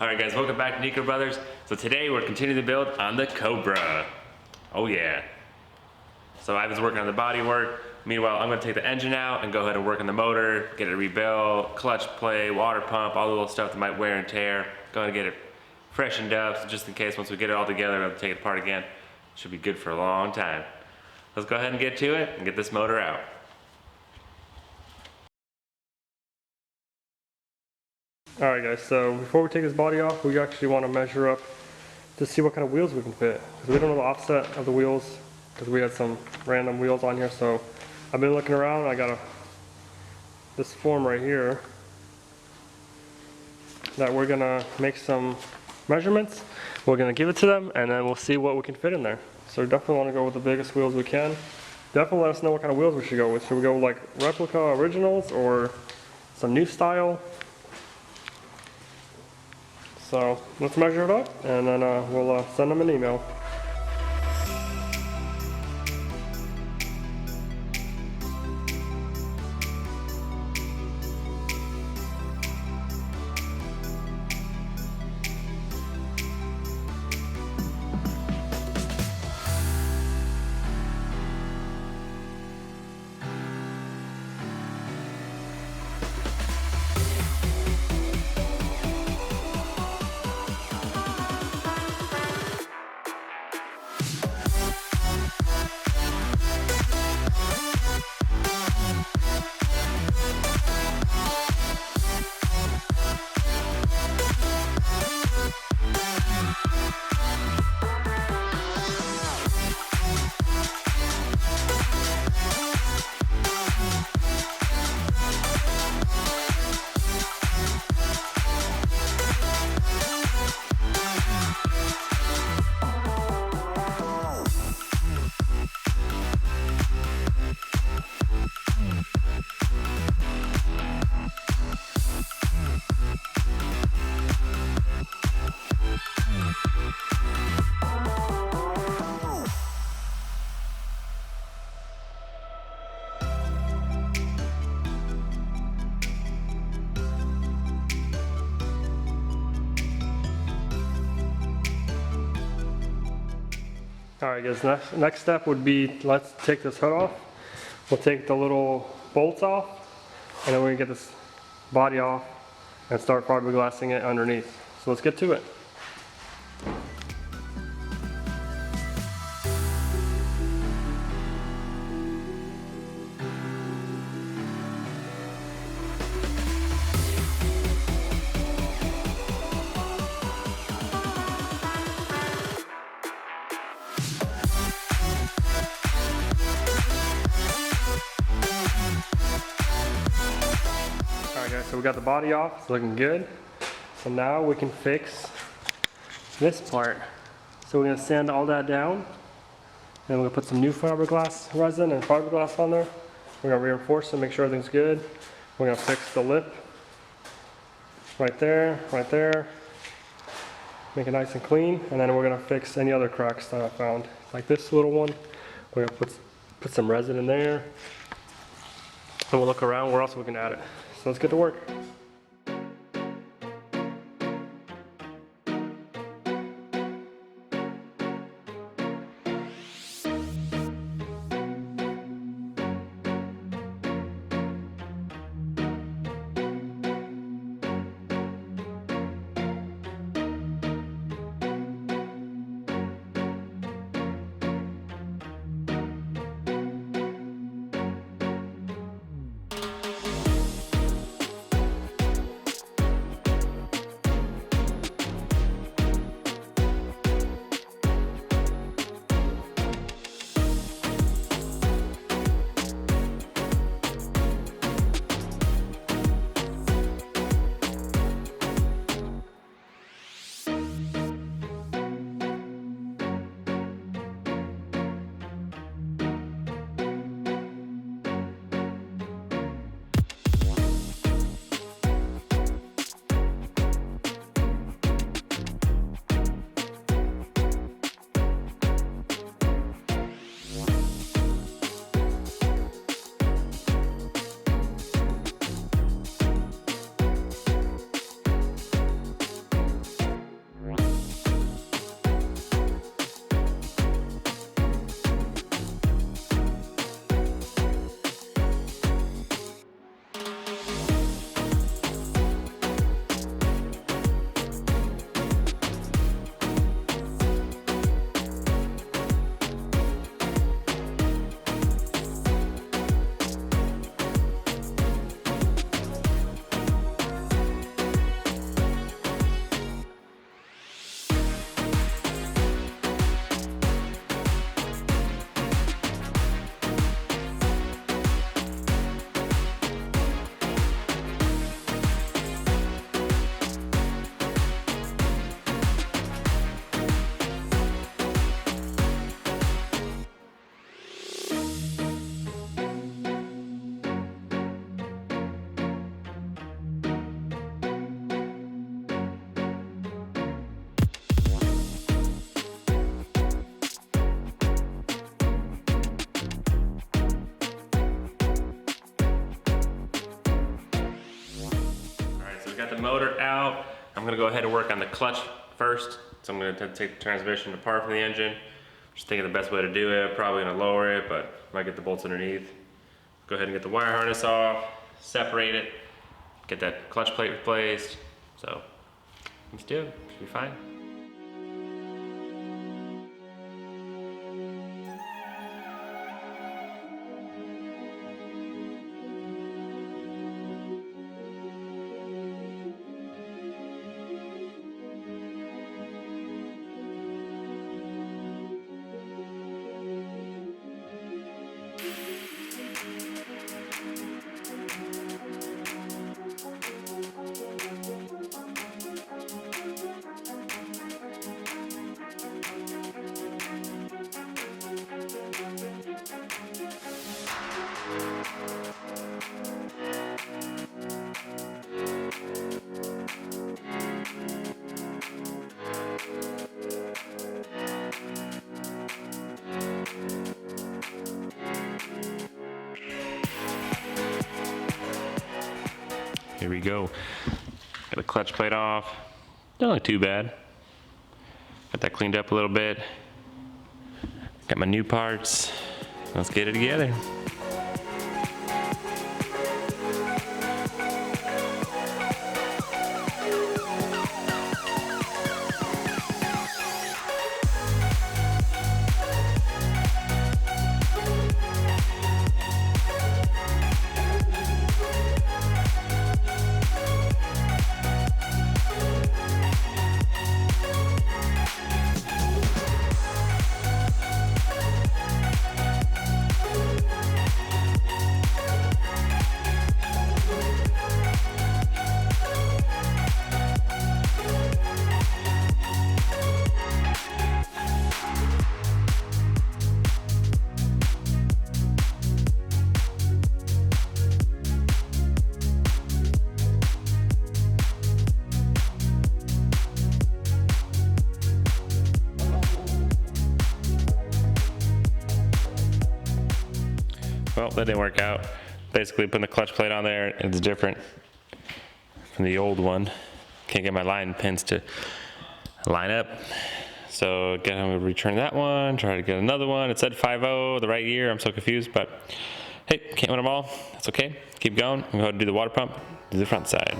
Alright guys, welcome back to Nico Brothers. So today we're continuing to build on the Cobra. Oh yeah. So I was working on the body work. Meanwhile, I'm going to take the engine out and go ahead and work on the motor, get it rebuilt, clutch plate, water pump, all the little stuff that might wear and tear. Going to get it freshened up, so just in case once we get it all together, we'll take it apart again. Should be good for a long time. Let's go ahead and get to it and get this motor out. Alright guys, so before we take this body off, we actually want to measure up to see what kind of wheels we can fit. Because we don't know the offset of the wheels, because we had some random wheels on here. So I've been looking around, I got this form right here that we're going to make some measurements. We're going to give it to them, and then we'll see what we can fit in there. So we definitely want to go with the biggest wheels we can. Definitely let us know what kind of wheels we should go with. Should we go like replica originals or some new style? So let's measure it up, and then we'll send them an email. Alright guys, next step would be, let's take this hood off. We'll take the little bolts off, and then we're going to get this body off and start fiberglassing it underneath. So let's get to it. Alright guys, so we got the body off, it's looking good. So now we can fix this part. So we're going to sand all that down, and we're going to put some new fiberglass resin and fiberglass on there. We're going to reinforce it, make sure everything's good. We're going to fix the lip right there, make it nice and clean, and then we're going to fix any other cracks that I found. Like this little one, we're going to put some resin in there, and we'll look around where else we can add it. So let's get to work. the motor out. I'm gonna go ahead and work on the clutch first. So I'm gonna take the transmission apart from the engine. Just thinking the best way to do it. Probably gonna lower it, but might get the bolts underneath. Go ahead and get the wire harness off, separate it, get that clutch plate replaced. So let's do it, should be fine. Here we go. Got the clutch plate off. Don't look too bad. Got that cleaned up a little bit. Got my new parts. Let's get it together. Well, that didn't work out. Basically putting the clutch plate on there, it's different from the old one. Can't get my line pins to line up. So again, I'm gonna return that one, try to get another one. It said 5.0, the right year, I'm so confused, but hey, can't win them all, that's okay. Keep going, I'm gonna go ahead and do the water pump, do the front side.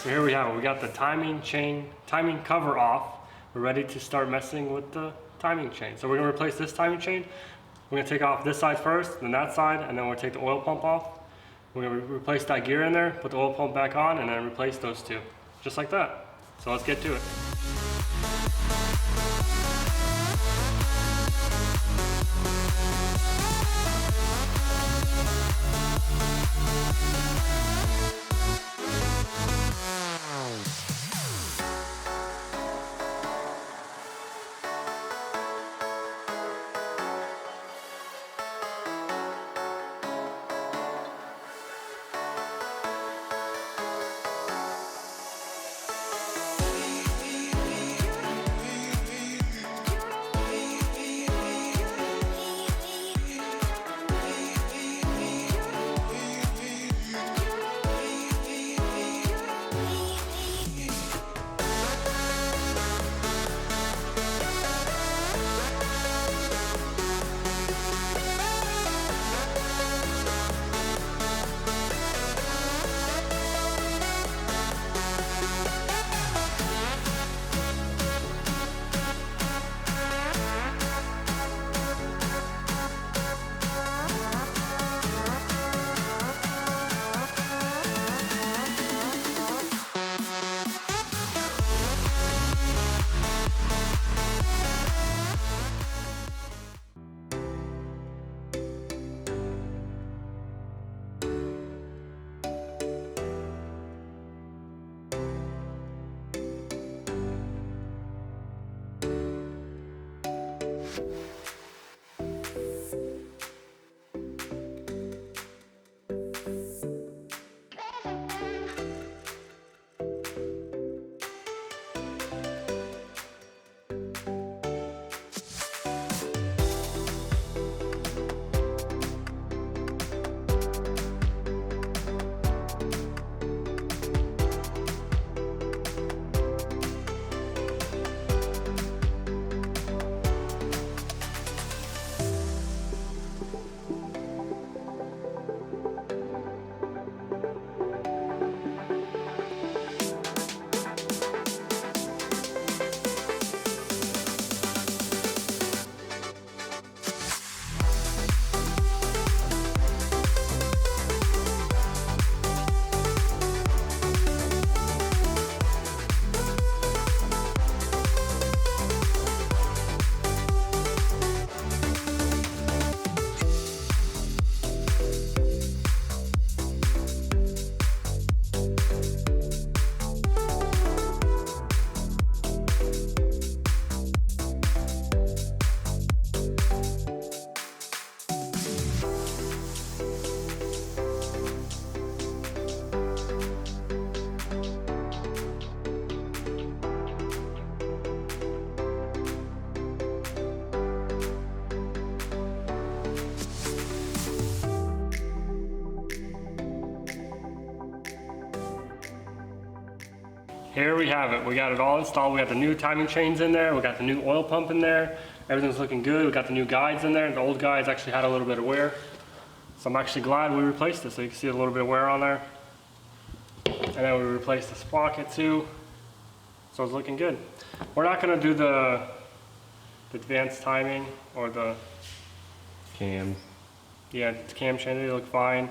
So here we have it. We got the timing cover off. We're ready to start messing with the timing chain. So we're gonna replace this timing chain. We're gonna take off this side first, then that side, and then we'll take the oil pump off. We're gonna replace that gear in there, put the oil pump back on, and then replace those two. Just like that. So let's get to it. here we have it. We got it all installed. We got the new timing chains in there. We got the new oil pump in there. Everything's looking good. We got the new guides in there. The old guides actually had a little bit of wear. So I'm actually glad we replaced it. So you can see a little bit of wear on there. And then we replaced the sprocket too. So it's looking good. We're not gonna do the advanced timing or the Cams. Yeah, the cam chain, they look fine.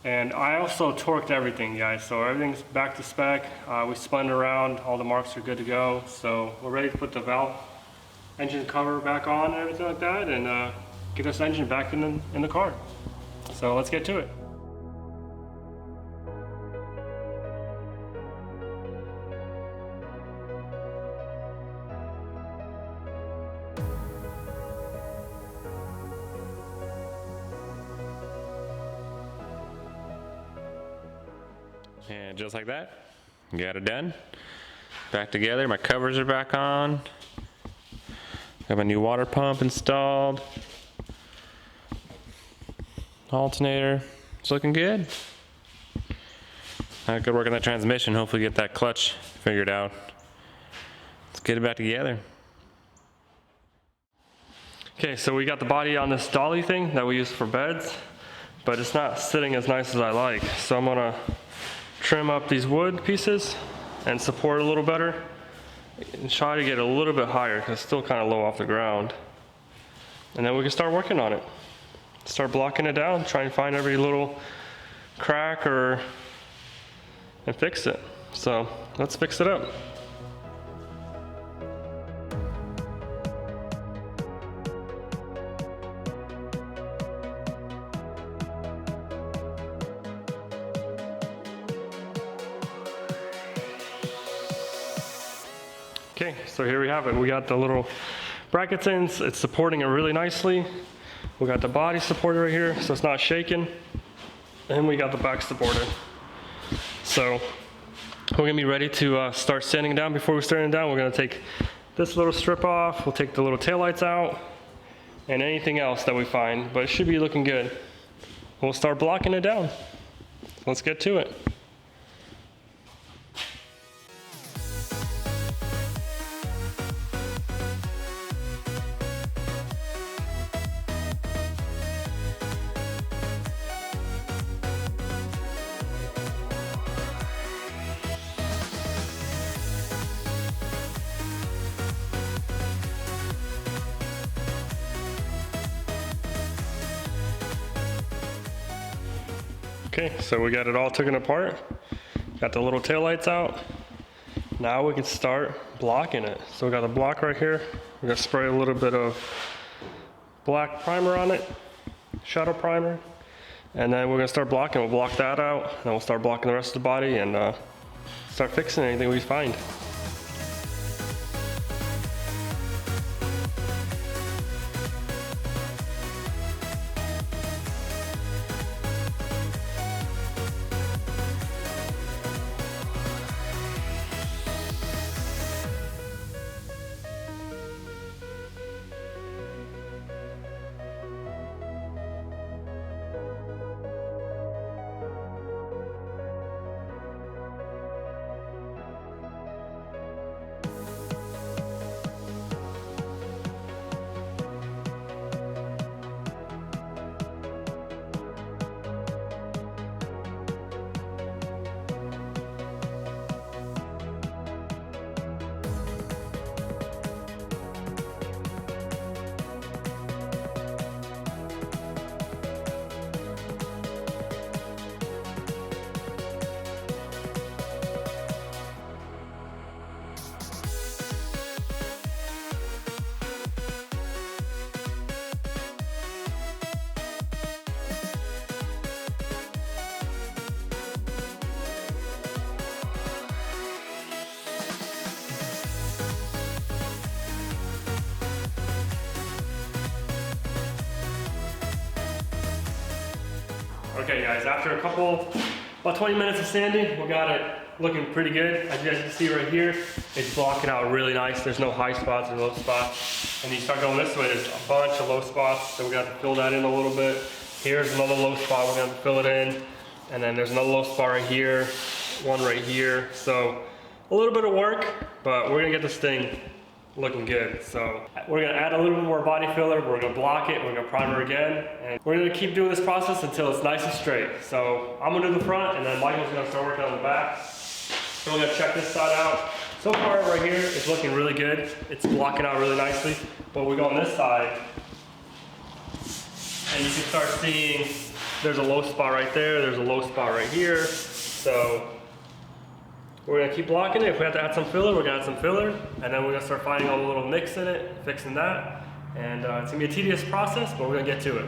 And I also torqued everything, guys, so everything's back to spec. We spun it around, all the marks are good to go. So we're ready to put the valve engine cover back on and everything like that, and get this engine back in the car. So let's get to it. And just like that, got it done. Back together, my covers are back on. Got my new water pump installed. Alternator, it's looking good. I could work on that transmission, hopefully get that clutch figured out. Let's get it back together. Okay, so we got the body on this dolly thing that we use for beds, but it's not sitting as nice as I like. So I'm gonna trim up these wood pieces and support it a little better and try to get a little bit higher because it's still kind of low off the ground. And then we can start working on it. Start blocking it down, try and find every little crack and fix it. So let's fix it up. Okay, so here we have it. We got the little brackets in, it's supporting it really nicely. We got the body supported right here, so it's not shaking. And we got the back supported. So we're gonna be ready to start sanding down. Before we start down, we're gonna take this little strip off, we'll take the little taillights out, and anything else that we find, but it should be looking good. We'll start blocking it down. Let's get to it. Okay, so we got it all taken apart. Got the little taillights out. Now we can start blocking it. So we got the block right here. We're gonna spray a little bit of black primer on it, shadow primer. And then we're gonna start blocking. We'll block that out, and then we'll start blocking the rest of the body and start fixing anything we find. Okay guys, after about 20 minutes of sanding, we got it looking pretty good. As you guys can see right here, it's blocking out really nice. There's no high spots or low spots. And you start going this way, there's a bunch of low spots, so we got to fill that in a little bit. Here's another low spot, we're gonna fill it in. And then there's another low spot right here, one right here. So a little bit of work, but we're gonna get this thing looking good. So we're gonna add a little bit more body filler, we're gonna block it, we're gonna primer again, and we're gonna keep doing this process until it's nice and straight. So I'm gonna do the front, and then Michael's gonna start working on the back. So we're gonna check this side out. So far right here, it's looking really good. It's blocking out really nicely. But we go on this side, and you can start seeing there's a low spot right there, there's a low spot right here. So we're gonna keep blocking it. If we have to add some filler, we're gonna add some filler, and then we're gonna start finding all the little nicks in it, fixing that. And it's gonna be a tedious process, but we're gonna get to it.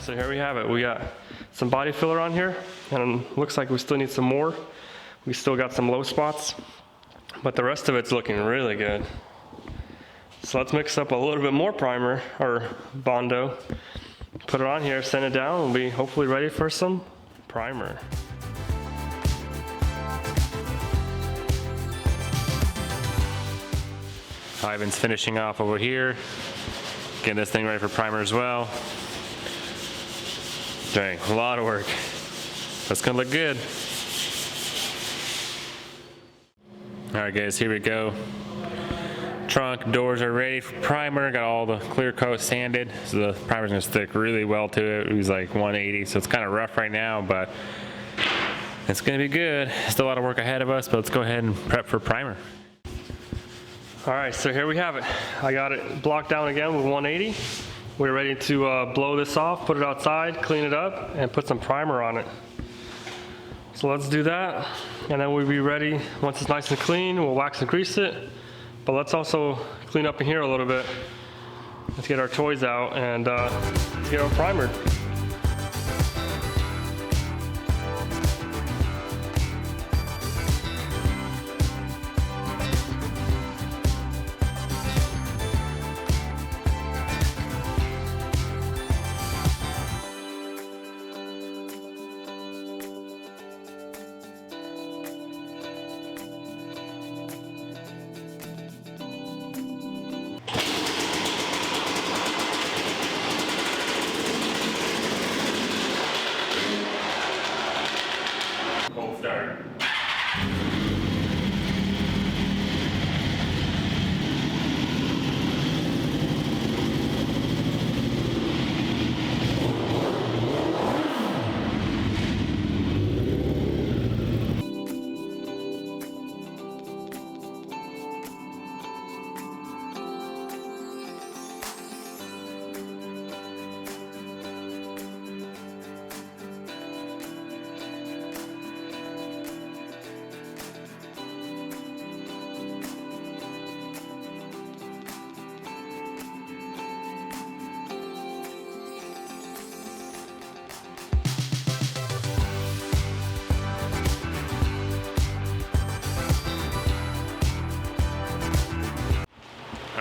So here we have it. We got some body filler on here, and it looks like we still need some more. We still got some low spots, but the rest of it's looking really good. So let's mix up a little bit more primer, or Bondo. Put it on here, send it down, we'll be hopefully ready for some primer. Ivan's finishing off over here, getting this thing ready for primer as well. Dang, a lot of work. That's gonna look good. All right guys, here we go. Trunk, doors are ready for primer. Got all the clear coat sanded, so the primer's gonna stick really well to it. It was like 180, so it's kind of rough right now, but it's gonna be good. Still a lot of work ahead of us, but let's go ahead and prep for primer. All right, so here we have it. I got it blocked down again with 180. We're ready to blow this off, put it outside, clean it up, and put some primer on it. So let's do that, and then we'll be ready. Once it's nice and clean, we'll wax and grease it. But let's also clean up in here a little bit. Let's get our toys out and let's get our primer.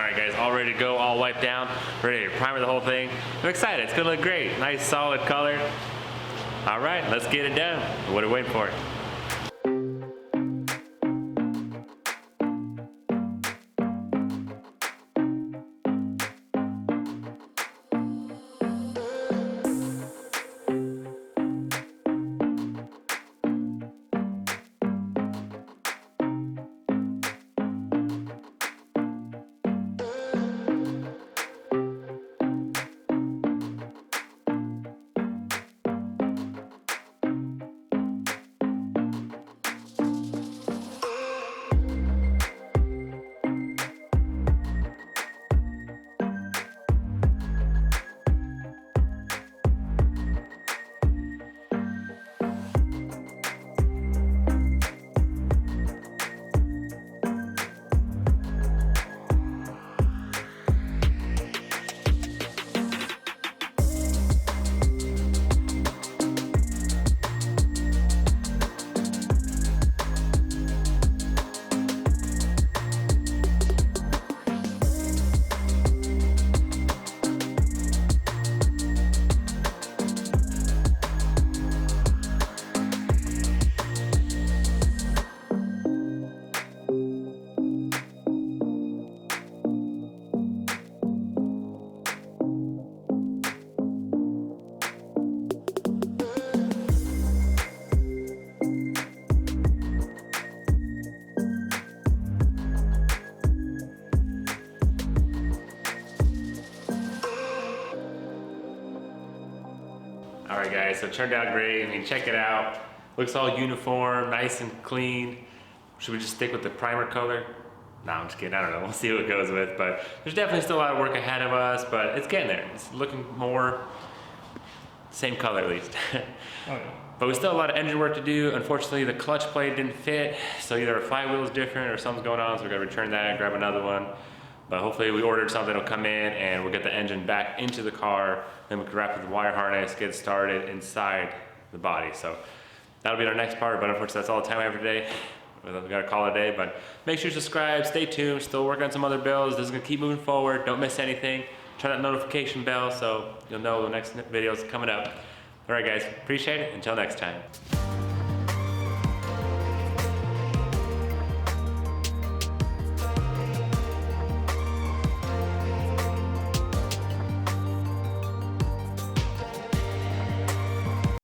right guys, all ready to go, all wiped down, ready to primer the whole thing. I'm excited, it's gonna look great. Nice solid color. All right, let's get it done. What are we waiting for? Alright guys, so it turned out great. I mean, check it out. Looks all uniform, nice and clean. Should we just stick with the primer color? No, I'm just kidding, I don't know. We'll see what it goes with, but there's definitely still a lot of work ahead of us, but it's getting there. It's looking more, same color at least. Oh, yeah. But we still have a lot of engine work to do. Unfortunately, the clutch plate didn't fit, so either our flywheel is different or something's going on, so we're gonna return that and grab another one. But hopefully we ordered something that'll come in and we'll get the engine back into the car, then we can wrap it with the wire harness, get started inside the body. So that'll be our next part, but unfortunately that's all the time we have for today. We gotta call it a day, but make sure you subscribe, stay tuned, still working on some other builds. This is gonna keep moving forward, don't miss anything. Turn that notification bell so you'll know the next video is coming up. All right guys, appreciate it, until next time.